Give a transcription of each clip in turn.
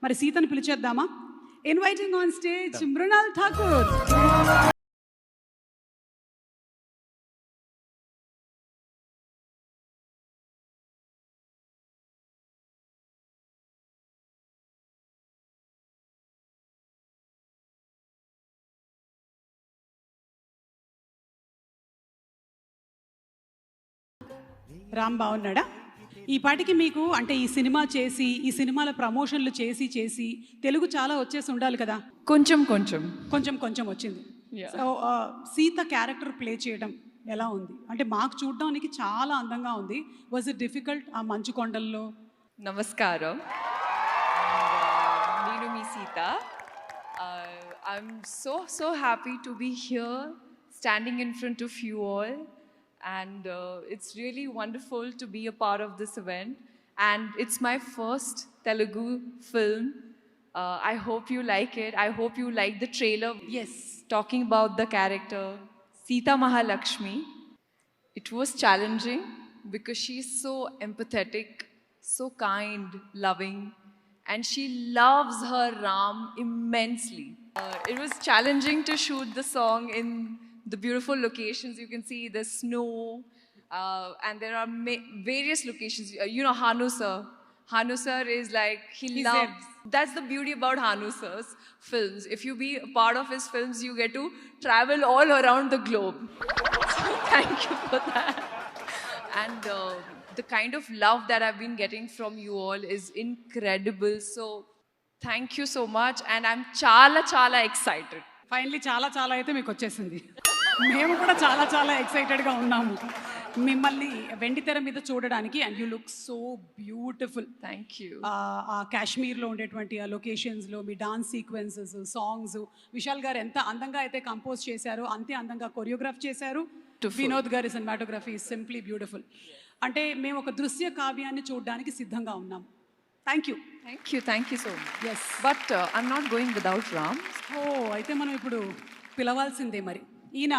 మరి సీతను పిలిచేద్దామా? Inviting on stage Mrunal Thakur. Ram బాగున్నాడా? ఈ పాటికి మీకు అంటే ఈ సినిమా చేసి ఈ సినిమాల ప్రమోషన్లు చేసి చేసి తెలుగు చాలా వచ్చేసి ఉండాలి కదా? కొంచెం కొంచెం కొంచెం కొంచెం వచ్చింది. సో సీత క్యారెక్టర్ ప్లే చేయడం ఎలా ఉంది? అంటే మాకు చూడడానికి చాలా అందంగా ఉంది. వాజ్ ఇట్ డిఫికల్ట్ ఆ మంచు కొండల్లో? నమస్కారం, నేను మీ Sita. I'm so happy to be here standing in front of you all. And it's really wonderful to be a part of this event, and it's my first Telugu film. I hope you like it. I hope you like the trailer. Yes. Talking about the character Sita Mahalakshmi, it was challenging because she's so empathetic, so kind, loving, and she loves her Ram immensely. It was challenging to shoot the song in the beautiful locations. You can see the snow, and there are various locations. You know Hanu sir is like, he loves. That's the beauty about Hanu sir's films. If you be a part of his films, you get to travel all around the globe. So thank you for that. And the kind of love that I've been getting from you all is incredible. So thank you so much, and I'm చాలా excited. Finally చాలా అయితే మీకు వచ్చేసింది. మేము కూడా చాలా ఎక్సైటెడ్గా ఉన్నాము మిమ్మల్ని వెండితెర మీద చూడడానికి. And you look so beautiful. Thank you. ఆ కాశ్మీర్లో ఉండేటువంటి ఆ లొకేషన్స్లో మీ డాన్స్ సీక్వెన్సెస్, సాంగ్స్, విశాల్ గారు ఎంత అందంగా అయితే కంపోజ్ చేశారో అంతే అందంగా కొరియోగ్రాఫ్ చేశారు. వినోద్ గారి సినిమాటోగ్రఫీ సింప్లీ బ్యూటిఫుల్. అంటే మేము ఒక దృశ్య కావ్యాన్ని చూడడానికి సిద్ధంగా ఉన్నాం. Thank you so much. Yes, but I'm not going without Ram. అయితే మనం ఇప్పుడు పిలవాల్సిందే. మరి ఈయన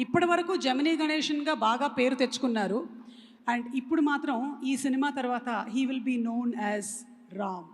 ఇప్పటి వరకు జమినీ గణేషన్గా బాగా పేరు తెచ్చుకున్నారు. అండ్ ఇప్పుడు మాత్రం ఈ సినిమా తర్వాత he will be known as Ram.